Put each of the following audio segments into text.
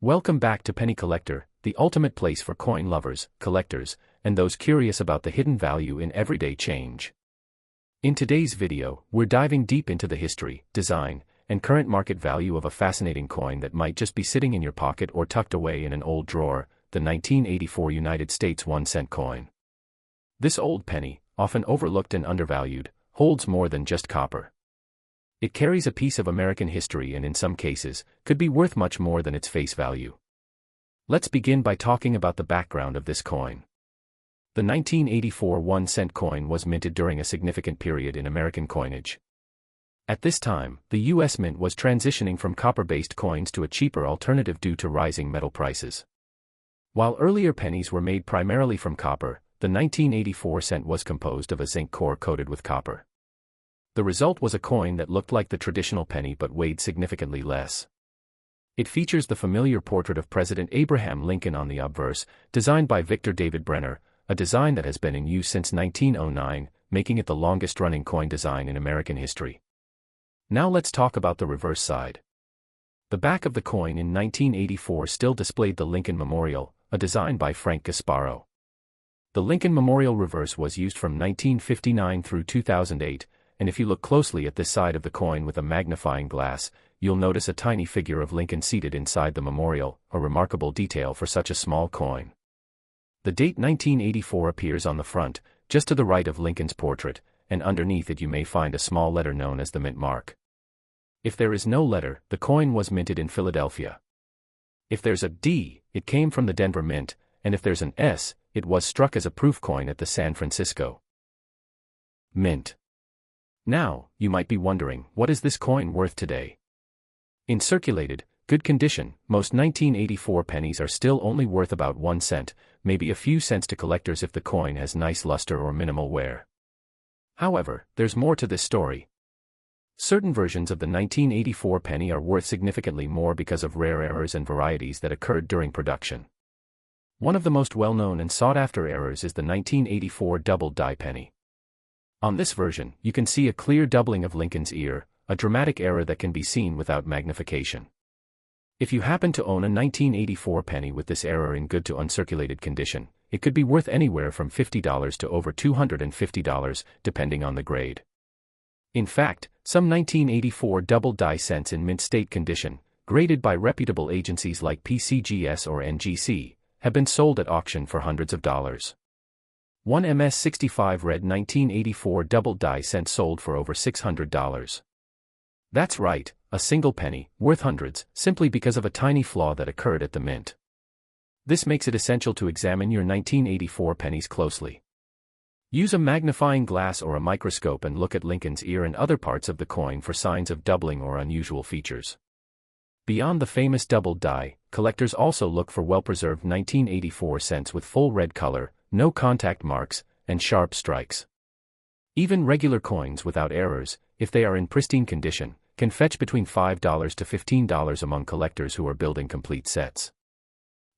Welcome back to Penny Collector, the ultimate place for coin lovers, collectors, and those curious about the hidden value in everyday change. In today's video, we're diving deep into the history, design, and current market value of a fascinating coin that might just be sitting in your pocket or tucked away in an old drawer, the 1984 United States 1-cent coin. This old penny, often overlooked and undervalued, holds more than just copper. It carries a piece of American history and in some cases, could be worth much more than its face value. Let's begin by talking about the background of this coin. The 1984 1-cent coin was minted during a significant period in American coinage. At this time, the U.S. Mint was transitioning from copper-based coins to a cheaper alternative due to rising metal prices. While earlier pennies were made primarily from copper, the 1984 cent was composed of a zinc core coated with copper. The result was a coin that looked like the traditional penny but weighed significantly less. It features the familiar portrait of President Abraham Lincoln on the obverse, designed by Victor David Brenner, a design that has been in use since 1909, making it the longest-running coin design in American history. Now let's talk about the reverse side. The back of the coin in 1984 still displayed the Lincoln Memorial, a design by Frank Gasparo. The Lincoln Memorial reverse was used from 1959 through 2008, and if you look closely at this side of the coin with a magnifying glass, you'll notice a tiny figure of Lincoln seated inside the memorial, a remarkable detail for such a small coin. The date 1984 appears on the front, just to the right of Lincoln's portrait, and underneath it you may find a small letter known as the mint mark. If there is no letter, the coin was minted in Philadelphia. If there's a D, it came from the Denver Mint, and if there's an S, it was struck as a proof coin at the San Francisco Mint. Now, you might be wondering, what is this coin worth today? In circulated, good condition, most 1984 pennies are still only worth about 1 cent, maybe a few cents to collectors if the coin has nice luster or minimal wear. However, there's more to this story. Certain versions of the 1984 penny are worth significantly more because of rare errors and varieties that occurred during production. One of the most well-known and sought-after errors is the 1984 double-die penny. On this version, you can see a clear doubling of Lincoln's ear, a dramatic error that can be seen without magnification. If you happen to own a 1984 penny with this error in good to uncirculated condition, it could be worth anywhere from $50 to over $250, depending on the grade. In fact, some 1984 double-die cents in mint state condition, graded by reputable agencies like PCGS or NGC, have been sold at auction for hundreds of dollars. One MS-65 red 1984 double-die cent sold for over $600. That's right, a single penny, worth hundreds, simply because of a tiny flaw that occurred at the mint. This makes it essential to examine your 1984 pennies closely. Use a magnifying glass or a microscope and look at Lincoln's ear and other parts of the coin for signs of doubling or unusual features. Beyond the famous double die, collectors also look for well-preserved 1984 cents with full red color, no contact marks, and sharp strikes. Even regular coins without errors, if they are in pristine condition, can fetch between $5 to $15 among collectors who are building complete sets.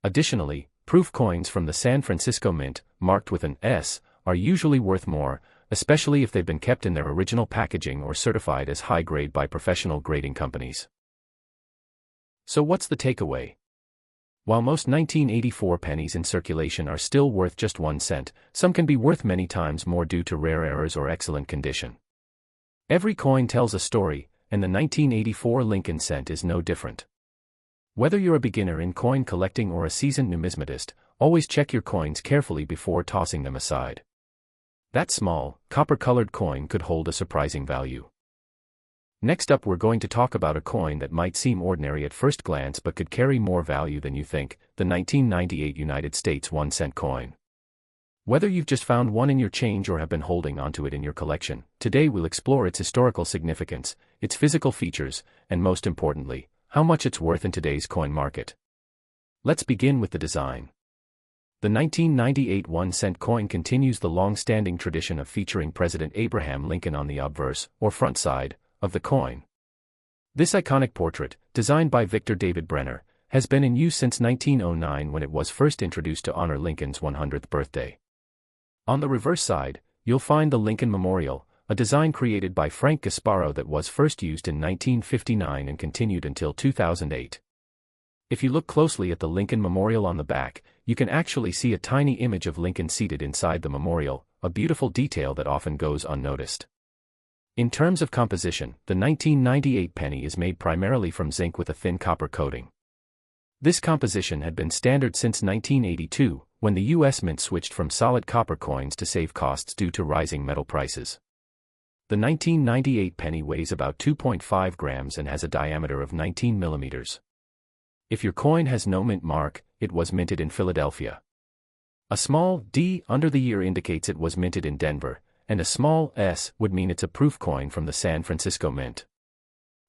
Additionally, proof coins from the San Francisco Mint, marked with an S, are usually worth more, especially if they've been kept in their original packaging or certified as high grade by professional grading companies. So what's the takeaway? While most 1984 pennies in circulation are still worth just 1 cent, some can be worth many times more due to rare errors or excellent condition. Every coin tells a story, and the 1984 Lincoln cent is no different. Whether you're a beginner in coin collecting or a seasoned numismatist, always check your coins carefully before tossing them aside. That small, copper-colored coin could hold a surprising value. Next up, we're going to talk about a coin that might seem ordinary at first glance but could carry more value than you think, the 1998 United States 1-cent coin. Whether you've just found one in your change or have been holding onto it in your collection, today we'll explore its historical significance, its physical features, and most importantly, how much it's worth in today's coin market. Let's begin with the design. The 1998 1-cent coin continues the long-standing tradition of featuring President Abraham Lincoln on the obverse, or front side, of the coin. This iconic portrait, designed by Victor David Brenner, has been in use since 1909 when it was first introduced to honor Lincoln's 100th birthday. On the reverse side, you'll find the Lincoln Memorial, a design created by Frank Gasparo that was first used in 1959 and continued until 2008. If you look closely at the Lincoln Memorial on the back, you can actually see a tiny image of Lincoln seated inside the memorial, a beautiful detail that often goes unnoticed. In terms of composition, the 1998 penny is made primarily from zinc with a thin copper coating. This composition had been standard since 1982, when the U.S. Mint switched from solid copper coins to save costs due to rising metal prices. The 1998 penny weighs about 2.5 grams and has a diameter of 19 millimeters. If your coin has no mint mark, it was minted in Philadelphia. A small D under the year indicates it was minted in Denver, and a small S would mean it's a proof coin from the San Francisco Mint.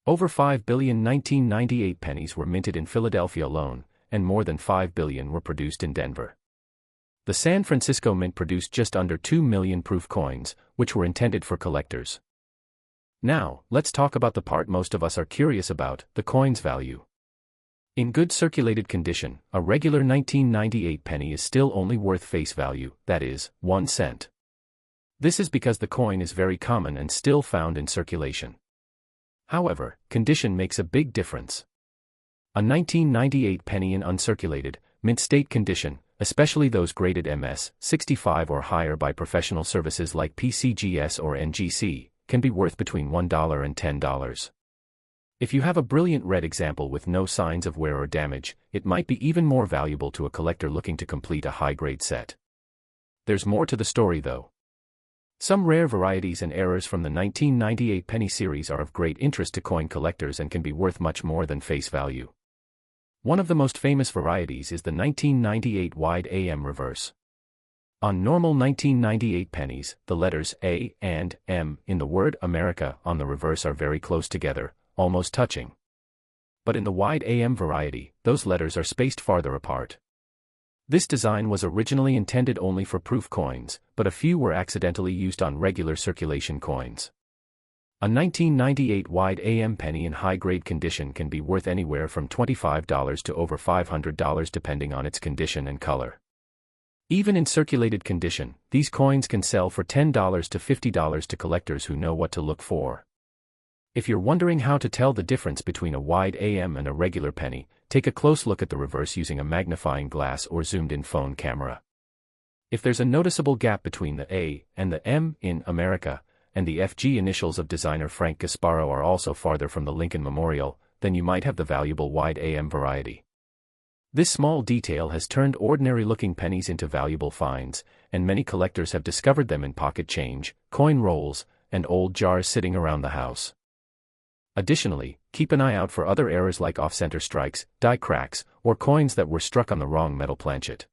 Over 5 billion 1998 pennies were minted in Philadelphia alone, and more than 5 billion were produced in Denver. The San Francisco Mint produced just under 2 million proof coins, which were intended for collectors. Now, let's talk about the part most of us are curious about, the coin's value. In good circulated condition, a regular 1998 penny is still only worth face value, that is, 1 cent. This is because the coin is very common and still found in circulation. However, condition makes a big difference. A 1998 penny in uncirculated, mint state condition, especially those graded MS 65 or higher by professional services like PCGS or NGC, can be worth between $1 and $10. If you have a brilliant red example with no signs of wear or damage, it might be even more valuable to a collector looking to complete a high-grade set. There's more to the story though. Some rare varieties and errors from the 1998 penny series are of great interest to coin collectors and can be worth much more than face value. One of the most famous varieties is the 1998 wide AM reverse. On normal 1998 pennies, the letters A and M in the word America on the reverse are very close together, almost touching. But in the wide AM variety, those letters are spaced farther apart. This design was originally intended only for proof coins, but a few were accidentally used on regular circulation coins. A 1998 wide AM penny in high-grade condition can be worth anywhere from $25 to over $500 depending on its condition and color. Even in circulated condition, these coins can sell for $10 to $50 to collectors who know what to look for. If you're wondering how to tell the difference between a wide AM and a regular penny, take a close look at the reverse using a magnifying glass or zoomed-in phone camera. If there's a noticeable gap between the A and the M in America, and the FG initials of designer Frank Gasparo are also farther from the Lincoln Memorial, then you might have the valuable wide AM variety. This small detail has turned ordinary-looking pennies into valuable finds, and many collectors have discovered them in pocket change, coin rolls, and old jars sitting around the house. Additionally, keep an eye out for other errors like off-center strikes, die cracks, or coins that were struck on the wrong metal planchet.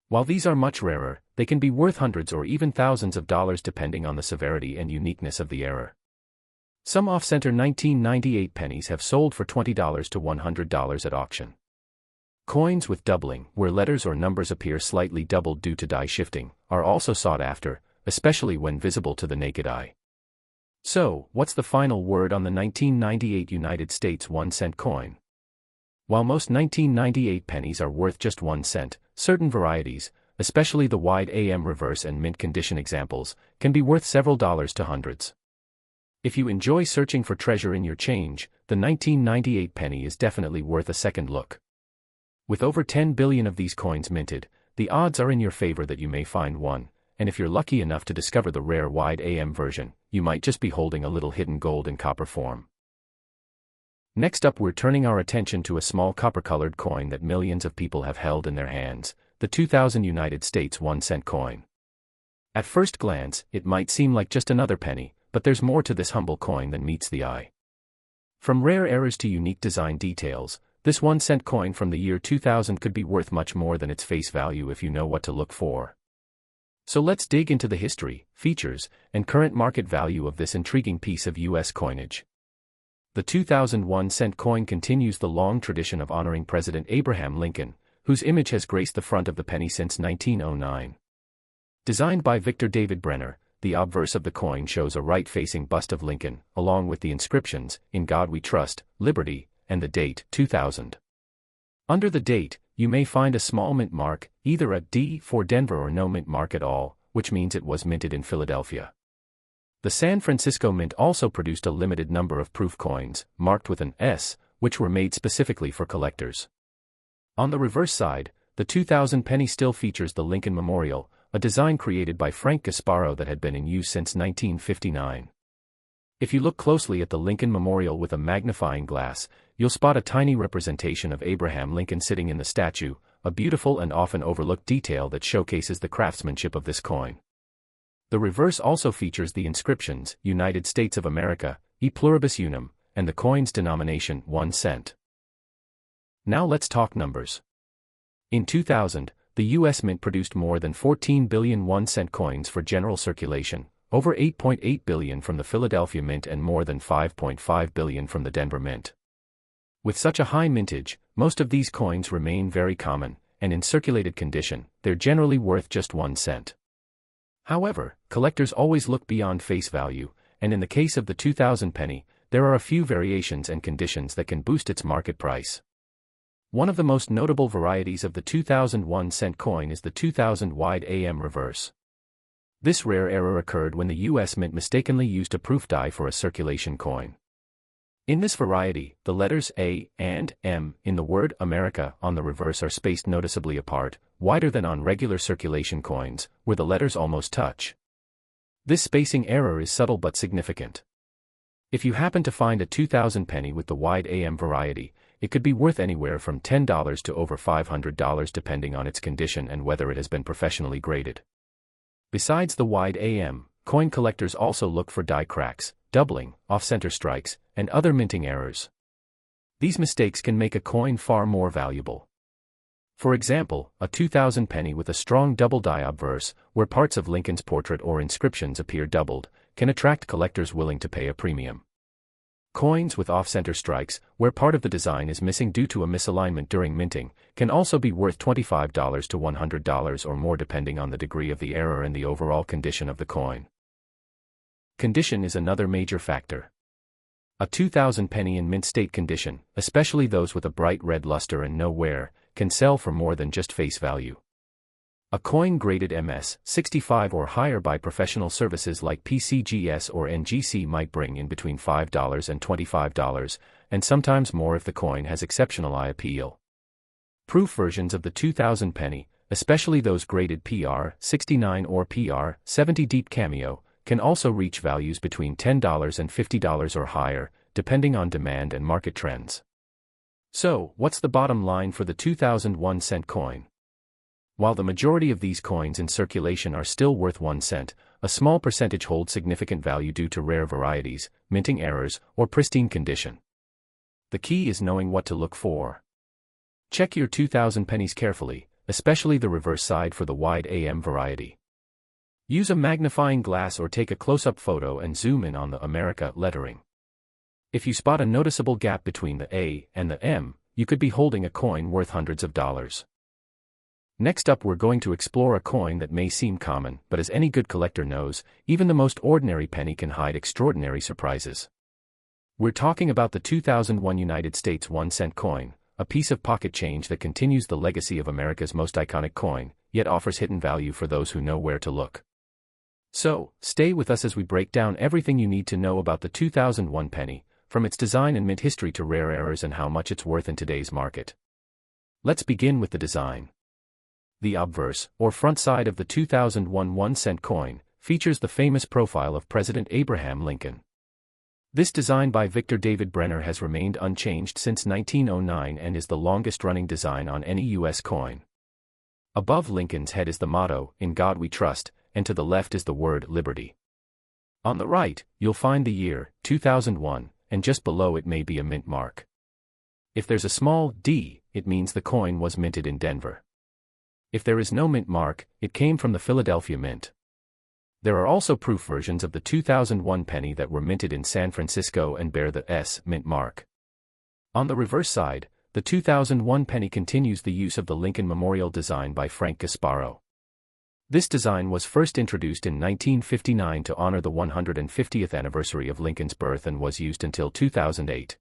While these are much rarer, they can be worth hundreds or even thousands of dollars depending on the severity and uniqueness of the error. Some off-center 1998 pennies have sold for $20 to $100 at auction. Coins with doubling, where letters or numbers appear slightly doubled due to die shifting, are also sought after, especially when visible to the naked eye. So, what's the final word on the 1998 United States 1-cent coin? While most 1998 pennies are worth just 1 cent, certain varieties, especially the wide AM reverse and mint condition examples, can be worth several dollars to hundreds. If you enjoy searching for treasure in your change, the 1998 penny is definitely worth a second look. With over 10 billion of these coins minted, the odds are in your favor that you may find one, and if you're lucky enough to discover the rare wide AM version, you might just be holding a little hidden gold in copper form. Next up, we're turning our attention to a small copper-colored coin that millions of people have held in their hands, the 2000 United States 1-cent coin. At first glance, it might seem like just another penny, but there's more to this humble coin than meets the eye. From rare errors to unique design details, this 1-cent coin from the year 2000 could be worth much more than its face value if you know what to look for. So let's dig into the history, features, and current market value of this intriguing piece of U.S. coinage. The 2001 cent coin continues the long tradition of honoring President Abraham Lincoln, whose image has graced the front of the penny since 1909. Designed by Victor David Brenner, the obverse of the coin shows a right-facing bust of Lincoln, along with the inscriptions, "In God We Trust," "Liberty," and the date, 2000. Under the date, you may find a small mint mark, either a D for Denver or no mint mark at all, which means it was minted in Philadelphia. The San Francisco Mint also produced a limited number of proof coins, marked with an S, which were made specifically for collectors. On the reverse side, the 2000 penny still features the Lincoln Memorial, a design created by Frank Gasparo that had been in use since 1959. If you look closely at the Lincoln Memorial with a magnifying glass, you'll spot a tiny representation of Abraham Lincoln sitting in the statue, a beautiful and often overlooked detail that showcases the craftsmanship of this coin. The reverse also features the inscriptions, United States of America, E pluribus unum, and the coin's denomination, 1 cent. Now let's talk numbers. In 2000, the U.S. Mint produced more than 14 billion 1-cent coins for general circulation, over 8.8 billion from the Philadelphia Mint and more than 5.5 billion from the Denver Mint. With such a high mintage, most of these coins remain very common, and in circulated condition, they're generally worth just 1 cent. However, collectors always look beyond face value, and in the case of the 2000 penny, there are a few variations and conditions that can boost its market price. One of the most notable varieties of the 2001 cent coin is the 2000 wide AM reverse. This rare error occurred when the U.S. Mint mistakenly used a proof die for a circulation coin. In this variety, the letters A and M in the word America on the reverse are spaced noticeably apart, wider than on regular circulation coins, where the letters almost touch. This spacing error is subtle but significant. If you happen to find a 2000 penny with the wide AM variety, it could be worth anywhere from $10 to over $500 depending on its condition and whether it has been professionally graded. Besides the wide AM, coin collectors also look for die cracks, doubling, off-center strikes, and other minting errors. These mistakes can make a coin far more valuable. For example, a 2000 penny with a strong double die obverse, where parts of Lincoln's portrait or inscriptions appear doubled, can attract collectors willing to pay a premium. Coins with off-center strikes, where part of the design is missing due to a misalignment during minting, can also be worth $25 to $100 or more depending on the degree of the error and the overall condition of the coin. Condition is another major factor. A 2000 penny in mint state condition, especially those with a bright red luster and no wear, can sell for more than just face value. A coin graded MS 65 or higher by professional services like PCGS or NGC might bring in between $5 and $25, and sometimes more if the coin has exceptional eye appeal. Proof versions of the 2000 penny, especially those graded PR 69 or PR 70 deep cameo, can also reach values between $10 and $50 or higher, depending on demand and market trends. So, what's the bottom line for the 2001 cent coin? While the majority of these coins in circulation are still worth 1 cent, a small percentage hold significant value due to rare varieties, minting errors, or pristine condition. The key is knowing what to look for. Check your 2000 pennies carefully, especially the reverse side for the wide AM variety. Use a magnifying glass or take a close-up photo and zoom in on the America lettering. If you spot a noticeable gap between the A and the M, you could be holding a coin worth hundreds of dollars. Next up, we're going to explore a coin that may seem common, but as any good collector knows, even the most ordinary penny can hide extraordinary surprises. We're talking about the 2001 United States 1 cent coin, a piece of pocket change that continues the legacy of America's most iconic coin, yet offers hidden value for those who know where to look. So, stay with us as we break down everything you need to know about the 2001 penny, from its design and mint history to rare errors and how much it's worth in today's market. Let's begin with the design. The obverse, or front side of the 2001 1-cent coin, features the famous profile of President Abraham Lincoln. This design by Victor David Brenner has remained unchanged since 1909 and is the longest-running design on any U.S. coin. Above Lincoln's head is the motto, "In God We Trust," and to the left is the word "Liberty." On the right, you'll find the year, 2001, and just below it may be a mint mark. If there's a small d, it means the coin was minted in Denver. If there is no mint mark, it came from the Philadelphia Mint. There are also proof versions of the 2001 penny that were minted in San Francisco and bear the S mint mark. On the reverse side, the 2001 penny continues the use of the Lincoln Memorial design by Frank Gasparo. This design was first introduced in 1959 to honor the 150th anniversary of Lincoln's birth and was used until 2008.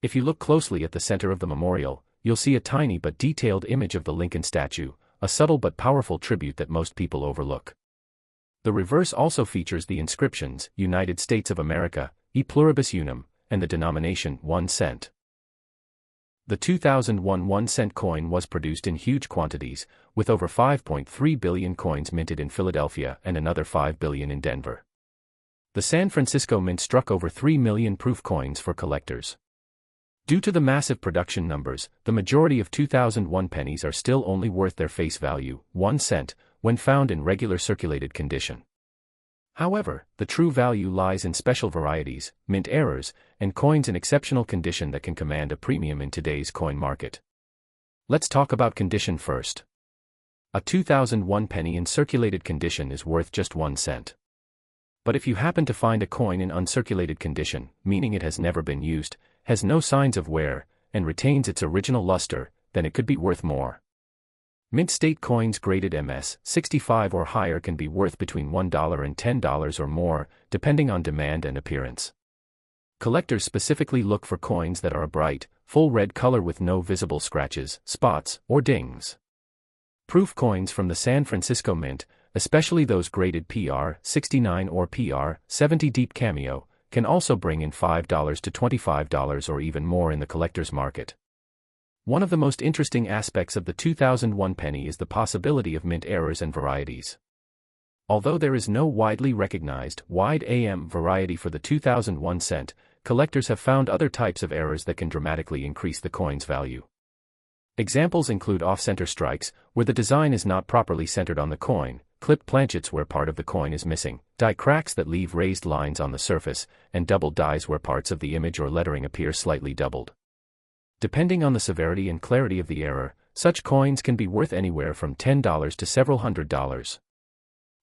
If you look closely at the center of the memorial, you'll see a tiny but detailed image of the Lincoln statue, a subtle but powerful tribute that most people overlook. The reverse also features the inscriptions, United States of America, E pluribus unum, and the denomination 1 cent. The 2001 1-cent coin was produced in huge quantities, with over 5.3 billion coins minted in Philadelphia and another 5 billion in Denver. The San Francisco Mint struck over 3 million proof coins for collectors. Due to the massive production numbers, the majority of 2001 pennies are still only worth their face value, 1 cent, when found in regular circulated condition. However, the true value lies in special varieties, mint errors, and coins in exceptional condition that can command a premium in today's coin market. Let's talk about condition first. A 2001 penny in circulated condition is worth just 1 cent. But if you happen to find a coin in uncirculated condition, meaning it has never been used, has no signs of wear, and retains its original luster, then it could be worth more. Mint state coins graded MS 65 or higher can be worth between $1 and $10 or more, depending on demand and appearance. Collectors specifically look for coins that are a bright, full red color with no visible scratches, spots, or dings. Proof coins from the San Francisco Mint, especially those graded PR 69 or PR 70 deep cameo, can also bring in $5 to $25 or even more in the collector's market. One of the most interesting aspects of the 2001 penny is the possibility of mint errors and varieties. Although there is no widely recognized wide AM variety for the 2001 cent, collectors have found other types of errors that can dramatically increase the coin's value. Examples include off-center strikes, where the design is not properly centered on the coin, clipped planchets where part of the coin is missing, die cracks that leave raised lines on the surface, and doubled dies where parts of the image or lettering appear slightly doubled. Depending on the severity and clarity of the error, such coins can be worth anywhere from $10 to several $100s.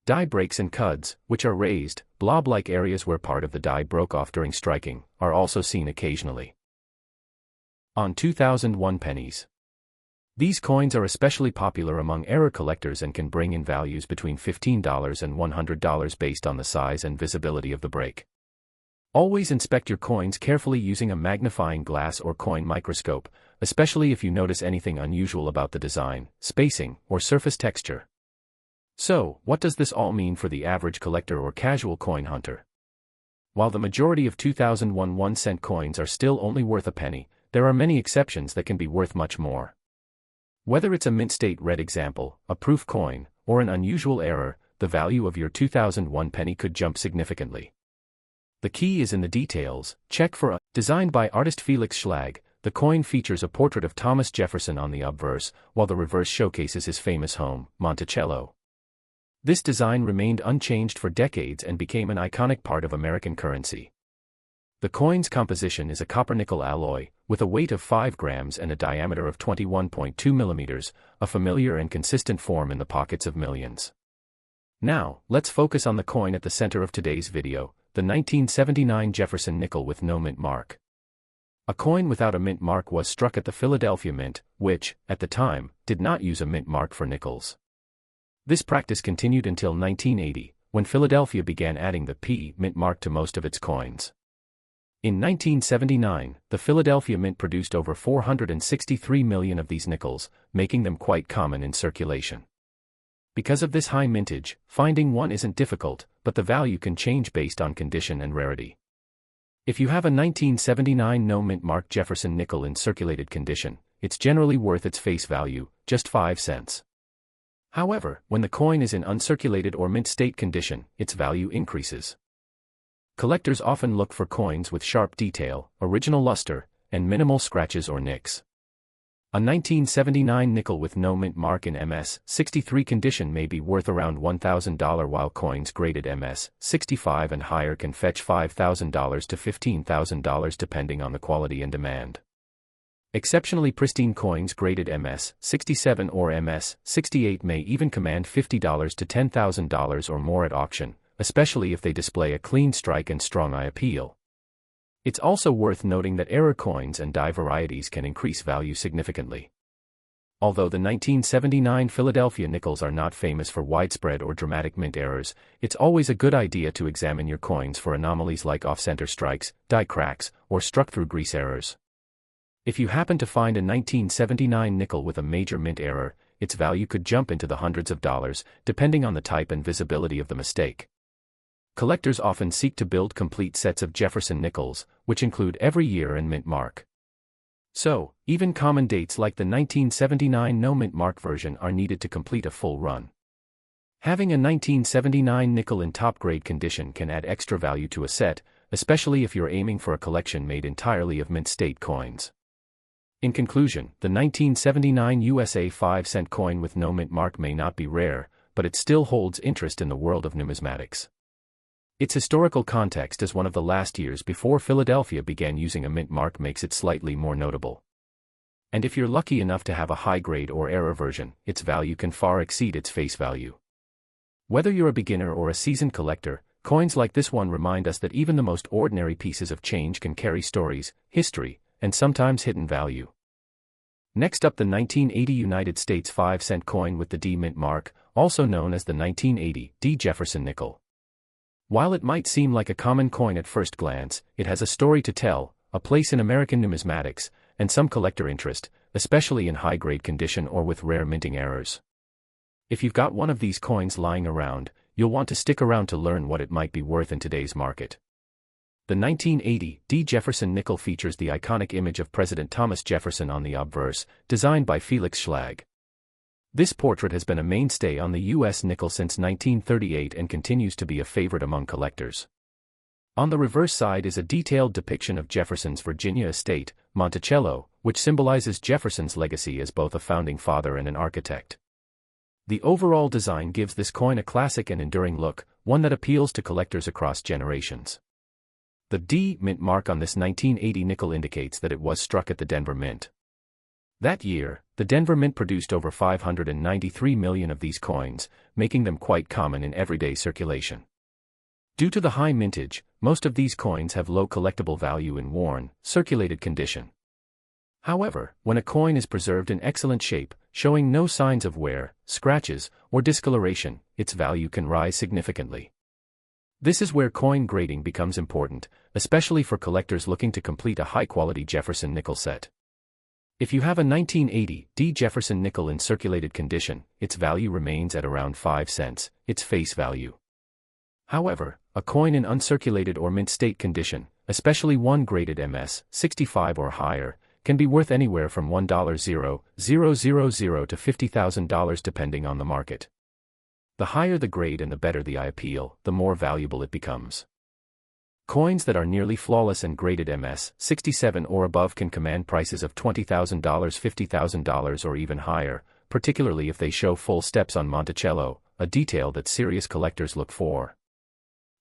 Die breaks and cuds, which are raised, blob-like areas where part of the die broke off during striking, are also seen occasionally. On 2001 pennies. These coins are especially popular among error collectors and can bring in values between $15 and $100 based on the size and visibility of the break. Always inspect your coins carefully using a magnifying glass or coin microscope, especially if you notice anything unusual about the design, spacing, or surface texture. So, what does this all mean for the average collector or casual coin hunter? While the majority of 2001 1-cent coins are still only worth a penny, there are many exceptions that can be worth much more. Whether it's a mint state red example, a proof coin, or an unusual error, the value of your 2001 penny could jump significantly. The key is in the details. Check for a designed by artist Felix Schlag. The coin features a portrait of Thomas Jefferson on the obverse, while the reverse showcases his famous home, Monticello. This design remained unchanged for decades and became an iconic part of American currency. The coin's composition is a copper-nickel alloy, with a weight of 5 grams and a diameter of 21.2 millimeters, a familiar and consistent form in the pockets of millions. Now, let's focus on the coin at the center of today's video, the 1979 Jefferson nickel with no mint mark. A coin without a mint mark was struck at the Philadelphia Mint, which, at the time, did not use a mint mark for nickels. This practice continued until 1980, when Philadelphia began adding the P mint mark to most of its coins. In 1979, the Philadelphia Mint produced over 463 million of these nickels, making them quite common in circulation. Because of this high mintage, finding one isn't difficult, but the value can change based on condition and rarity. If you have a 1979 no mint mark Jefferson nickel in circulated condition, it's generally worth its face value, just 5 cents. However, when the coin is in uncirculated or mint state condition, its value increases. Collectors often look for coins with sharp detail, original luster, and minimal scratches or nicks. A 1979 nickel with no mint mark in MS 63 condition may be worth around $1,000, while coins graded MS 65 and higher can fetch $5,000 to $15,000 depending on the quality and demand. Exceptionally pristine coins graded MS 67 or MS 68 may even command $50 to $10,000 or more at auction, especially if they display a clean strike and strong eye appeal. It's also worth noting that error coins and die varieties can increase value significantly. Although the 1979 Philadelphia nickels are not famous for widespread or dramatic mint errors, it's always a good idea to examine your coins for anomalies like off-center strikes, die cracks, or struck-through grease errors. If you happen to find a 1979 nickel with a major mint error, its value could jump into the hundreds of dollars, depending on the type and visibility of the mistake. Collectors often seek to build complete sets of Jefferson nickels, which include every year and mint mark. So, even common dates like the 1979 no-mint mark version are needed to complete a full run. Having a 1979 nickel in top-grade condition can add extra value to a set, especially if you're aiming for a collection made entirely of mint-state coins. In conclusion, the 1979 USA 5-cent coin with no mint mark may not be rare, but it still holds interest in the world of numismatics. Its historical context as one of the last years before Philadelphia began using a mint mark makes it slightly more notable. And if you're lucky enough to have a high-grade or error version, its value can far exceed its face value. Whether you're a beginner or a seasoned collector, coins like this one remind us that even the most ordinary pieces of change can carry stories, history, and sometimes hidden value. Next up, the 1980 United States 5-cent coin with the D mint mark, also known as the 1980 D Jefferson nickel. While it might seem like a common coin at first glance, it has a story to tell, a place in American numismatics, and some collector interest, especially in high-grade condition or with rare minting errors. If you've got one of these coins lying around, you'll want to stick around to learn what it might be worth in today's market. The 1980 D Jefferson nickel features the iconic image of President Thomas Jefferson on the obverse, designed by Felix Schlag. This portrait has been a mainstay on the U.S. nickel since 1938 and continues to be a favorite among collectors. On the reverse side is a detailed depiction of Jefferson's Virginia estate, Monticello, which symbolizes Jefferson's legacy as both a founding father and an architect. The overall design gives this coin a classic and enduring look, one that appeals to collectors across generations. The D mint mark on this 1980 nickel indicates that it was struck at the Denver Mint. That year, the Denver Mint produced over 593 million of these coins, making them quite common in everyday circulation. Due to the high mintage, most of these coins have low collectible value in worn, circulated condition. However, when a coin is preserved in excellent shape, showing no signs of wear, scratches, or discoloration, its value can rise significantly. This is where coin grading becomes important, especially for collectors looking to complete a high-quality Jefferson nickel set. If you have a 1980 D Jefferson nickel in circulated condition, its value remains at around 5 cents, its face value. However, a coin in uncirculated or mint state condition, especially one graded MS 65 or higher, can be worth anywhere from $1,000 to $50,000 depending on the market. The higher the grade and the better the eye appeal, the more valuable it becomes. Coins that are nearly flawless and graded MS 67 or above can command prices of $20,000, $50,000 or even higher, particularly if they show full steps on Monticello, a detail that serious collectors look for.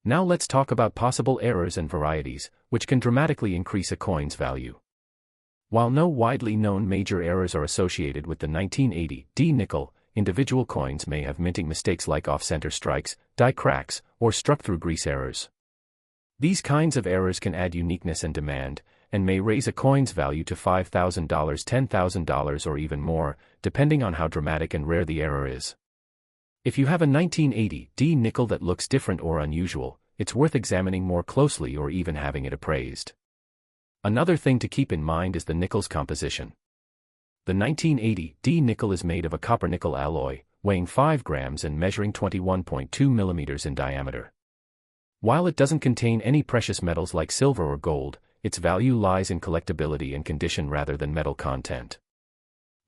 Now let's talk about possible errors and varieties, which can dramatically increase a coin's value. While no widely known major errors are associated with the 1980 D nickel, individual coins may have minting mistakes like off-center strikes, die cracks, or struck-through grease errors. These kinds of errors can add uniqueness and demand, and may raise a coin's value to $5,000, $10,000 or even more, depending on how dramatic and rare the error is. If you have a 1980 D nickel that looks different or unusual, it's worth examining more closely or even having it appraised. Another thing to keep in mind is the nickel's composition. The 1980 D nickel is made of a copper-nickel alloy, weighing 5 grams and measuring 21.2 millimeters in diameter. While it doesn't contain any precious metals like silver or gold, its value lies in collectability and condition rather than metal content.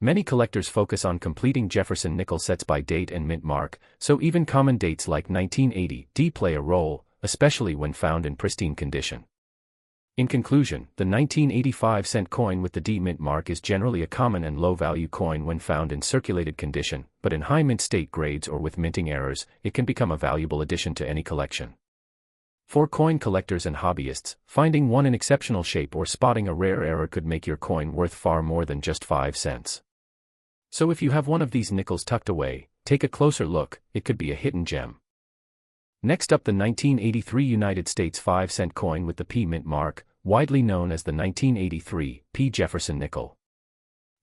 Many collectors focus on completing Jefferson nickel sets by date and mint mark, so even common dates like 1980 D play a role, especially when found in pristine condition. In conclusion, the 1985-cent coin with the D mint mark is generally a common and low-value coin when found in circulated condition, but in high mint state grades or with minting errors, it can become a valuable addition to any collection. For coin collectors and hobbyists, finding one in exceptional shape or spotting a rare error could make your coin worth far more than just 5 cents. So if you have one of these nickels tucked away, take a closer look, it could be a hidden gem. Next up, the 1983 United States 5-cent coin with the P mint mark, widely known as the 1983 P Jefferson nickel.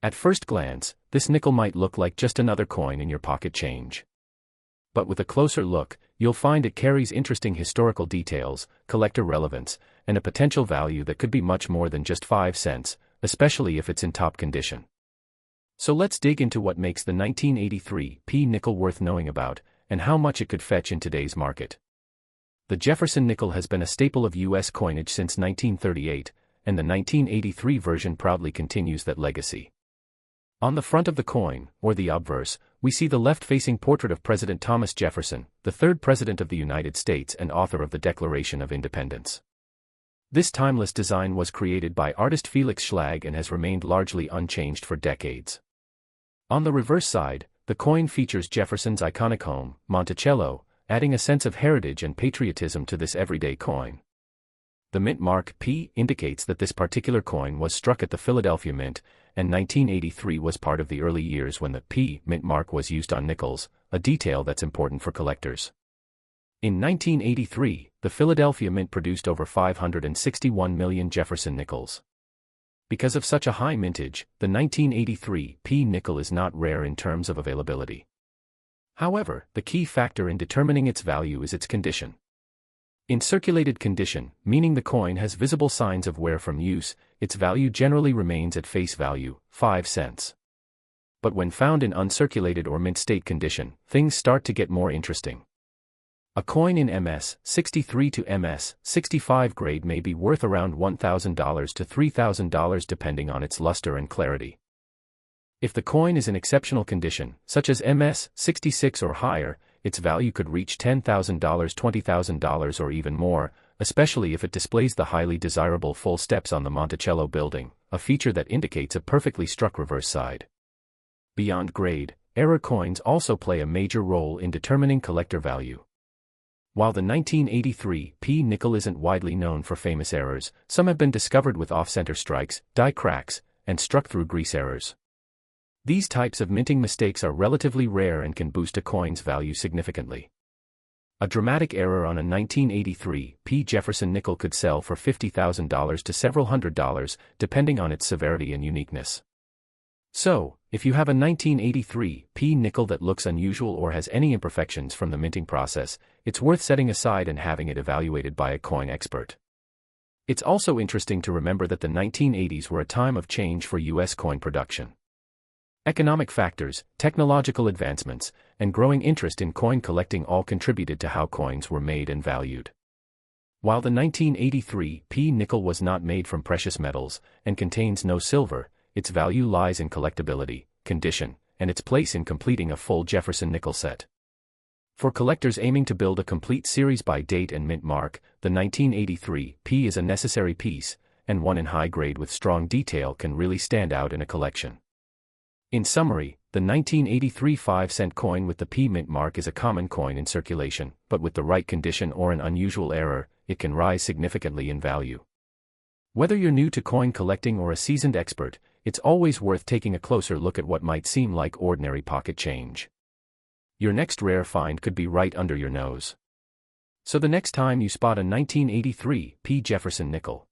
At first glance, this nickel might look like just another coin in your pocket change. But with a closer look, you'll find it carries interesting historical details, collector relevance, and a potential value that could be much more than just 5 cents, especially if it's in top condition. So let's dig into what makes the 1983 P nickel worth knowing about, and how much it could fetch in today's market. The Jefferson nickel has been a staple of U.S. coinage since 1938, and the 1983 version proudly continues that legacy. On the front of the coin, or the obverse, we see the left-facing portrait of President Thomas Jefferson, the third President of the United States and author of the Declaration of Independence. This timeless design was created by artist Felix Schlag and has remained largely unchanged for decades. On the reverse side, the coin features Jefferson's iconic home, Monticello, adding a sense of heritage and patriotism to this everyday coin. The mint mark P indicates that this particular coin was struck at the Philadelphia Mint, and 1983 was part of the early years when the P mint mark was used on nickels, a detail that's important for collectors. In 1983, the Philadelphia Mint produced over 561 million Jefferson nickels. Because of such a high mintage, the 1983 P nickel is not rare in terms of availability. However, the key factor in determining its value is its condition. In circulated condition, meaning the coin has visible signs of wear from use, its value generally remains at face value, 5 cents. But when found in uncirculated or mint state condition, things start to get more interesting. A coin in MS 63 to MS 65 grade may be worth around $1,000 to $3,000 depending on its luster and clarity. If the coin is in exceptional condition, such as MS 66 or higher, its value could reach $10,000, $20,000 or even more, especially if it displays the highly desirable full steps on the Monticello building, a feature that indicates a perfectly struck reverse side. Beyond grade, error coins also play a major role in determining collector value. While the 1983 P nickel isn't widely known for famous errors, some have been discovered with off-center strikes, die cracks, and struck-through grease errors. These types of minting mistakes are relatively rare and can boost a coin's value significantly. A dramatic error on a 1983 P Jefferson nickel could sell for $50,000 to several $100s, depending on its severity and uniqueness. So, if you have a 1983 P nickel that looks unusual or has any imperfections from the minting process, it's worth setting aside and having it evaluated by a coin expert. It's also interesting to remember that the 1980s were a time of change for U.S. coin production. Economic factors, technological advancements, and growing interest in coin collecting all contributed to how coins were made and valued. While the 1983 P nickel was not made from precious metals and contains no silver, its value lies in collectability, condition, and its place in completing a full Jefferson nickel set. For collectors aiming to build a complete series by date and mint mark, the 1983 P is a necessary piece, and one in high grade with strong detail can really stand out in a collection. In summary, the 1983 5-cent coin with the P mint mark is a common coin in circulation, but with the right condition or an unusual error, it can rise significantly in value. Whether you're new to coin collecting or a seasoned expert, it's always worth taking a closer look at what might seem like ordinary pocket change. Your next rare find could be right under your nose. So the next time you spot a 1983 P Jefferson nickel.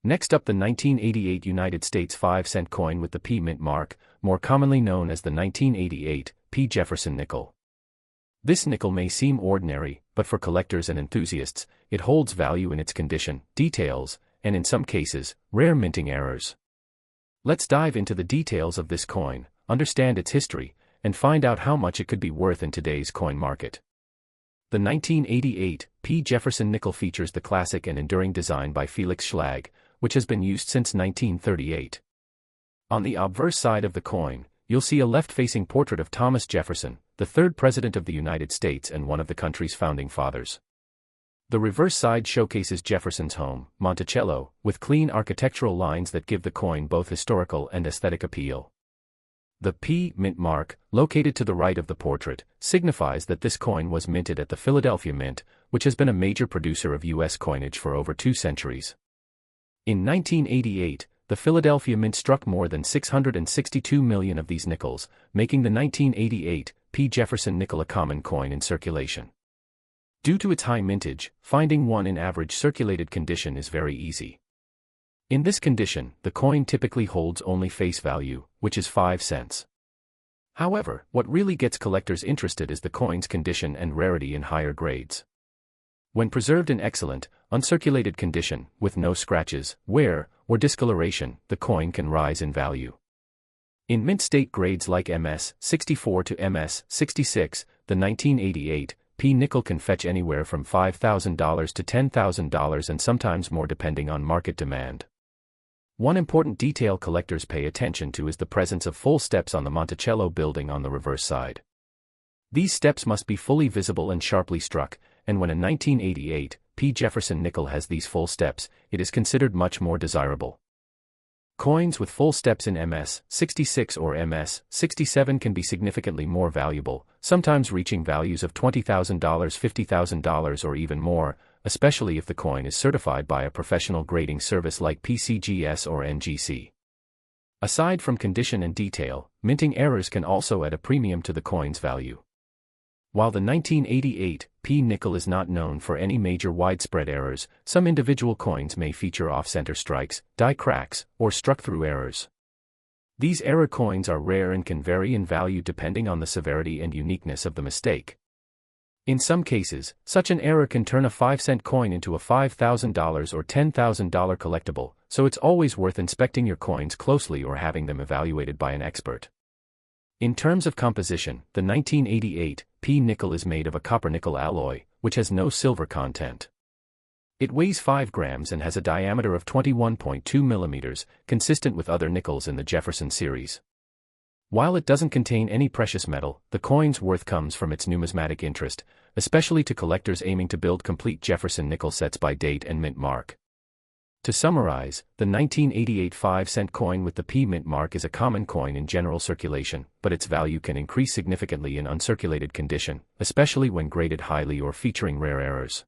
Next up, the 1988 United States 5-cent coin with the P mint mark, more commonly known as the 1988 P Jefferson nickel. This nickel may seem ordinary, but for collectors and enthusiasts, it holds value in its condition, details, and in some cases, rare minting errors. Let's dive into the details of this coin, understand its history, and find out how much it could be worth in today's coin market. The 1988 P Jefferson nickel features the classic and enduring design by Felix Schlag, which has been used since 1938. On the obverse side of the coin, you'll see a left-facing portrait of Thomas Jefferson, the third President of the United States and one of the country's founding fathers. The reverse side showcases Jefferson's home, Monticello, with clean architectural lines that give the coin both historical and aesthetic appeal. The P mint mark, located to the right of the portrait, signifies that this coin was minted at the Philadelphia Mint, which has been a major producer of U.S. coinage for over 2 centuries. In 1988, the Philadelphia Mint struck more than 662 million of these nickels, making the 1988 P Jefferson nickel a common coin in circulation. Due to its high mintage, finding one in average circulated condition is very easy. In this condition, the coin typically holds only face value, which is 5 cents. However, what really gets collectors interested is the coin's condition and rarity in higher grades. When preserved in excellent, uncirculated condition, with no scratches, wear, or discoloration, the coin can rise in value. In mint state grades like MS 64 to MS 66, the 1988 P nickel can fetch anywhere from $5,000 to $10,000 and sometimes more depending on market demand. One important detail collectors pay attention to is the presence of full steps on the Monticello building on the reverse side. These steps must be fully visible and sharply struck, and when a 1988 P. Jefferson nickel has these full steps, it is considered much more desirable. Coins with full steps in MS 66 or MS 67 can be significantly more valuable, sometimes reaching values of $20,000, $50,000 or even more, especially if the coin is certified by a professional grading service like PCGS or NGC. Aside from condition and detail, minting errors can also add a premium to the coin's value. While the 1988 P nickel is not known for any major widespread errors, some individual coins may feature off-center strikes, die cracks, or struck-through errors. These error coins are rare and can vary in value depending on the severity and uniqueness of the mistake. In some cases, such an error can turn a 5-cent coin into a $5,000 or $10,000 collectible, so it's always worth inspecting your coins closely or having them evaluated by an expert. In terms of composition, the 1988 P nickel is made of a copper-nickel alloy, which has no silver content. It weighs 5 grams and has a diameter of 21.2 millimeters, consistent with other nickels in the Jefferson series. While it doesn't contain any precious metal, the coin's worth comes from its numismatic interest, especially to collectors aiming to build complete Jefferson nickel sets by date and mint mark. To summarize, the 1988 5-cent coin with the P mint mark is a common coin in general circulation, but its value can increase significantly in uncirculated condition, especially when graded highly or featuring rare errors.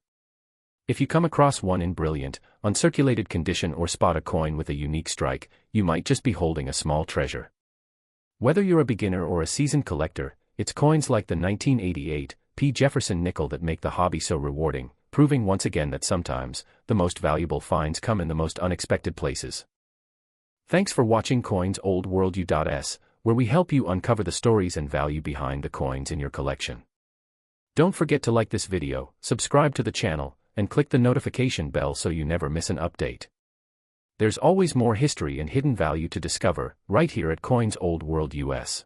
If you come across one in brilliant, uncirculated condition or spot a coin with a unique strike, you might just be holding a small treasure. Whether you're a beginner or a seasoned collector, it's coins like the 1988 P Jefferson nickel that make the hobby so rewarding, proving once again that sometimes, the most valuable finds come in the most unexpected places. Thanks for watching Coins Old World U.S, where we help you uncover the stories and value behind the coins in your collection. Don't forget to like this video, subscribe to the channel, and click the notification bell so you never miss an update. There's always more history and hidden value to discover, right here at Coins Old World US.